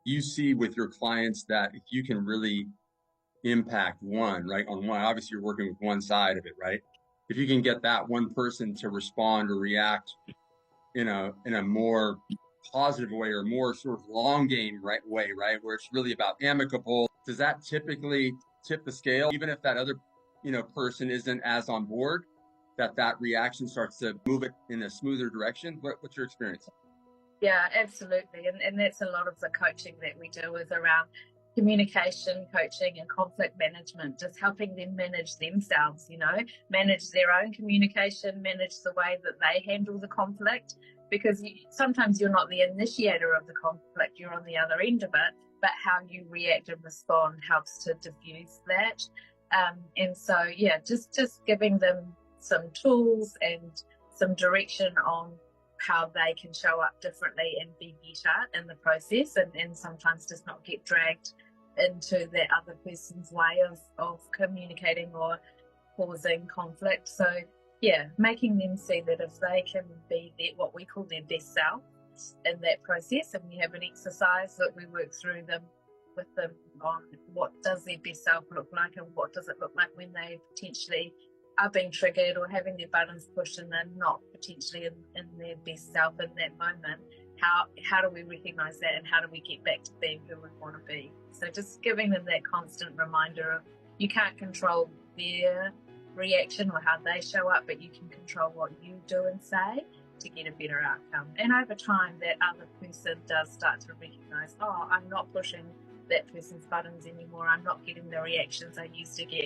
you see with your clients that if you can really impact one, right, on one, obviously you're working with one side of it, right? If you can get that one person to respond or react in a more positive way or more sort of long game right way, right, where it's really about amicable, does that typically tip the scale, even if that other person isn't as on board, that reaction starts to move it in a smoother direction? What's your experience? Yeah, absolutely. And that's a lot of the coaching that we do is around communication coaching and conflict management, just helping them manage themselves, manage their own communication, manage the way that they handle the conflict. Because sometimes you're not the initiator of the conflict, you're on the other end of it, but how you react and respond helps to diffuse that. And so, yeah, just giving them some tools and some direction on how they can show up differently and be better in the process, and sometimes just not get dragged into that other person's way of communicating or causing conflict. So yeah, making them see that if they can be what we call their best self in that process, and we have an exercise that we work through them with them on what does their best self look like and what does it look like when they potentially are being triggered or having their buttons pushed and they're not potentially in their best self in that moment. How do we recognize that, and how do we get back to being who we want to be? So just giving them that constant reminder of you can't control their reaction or how they show up, but you can control what you do and say to get a better outcome. And over time, that other person does start to recognize, oh, I'm not pushing that person's buttons anymore. I'm not getting the reactions I used to get.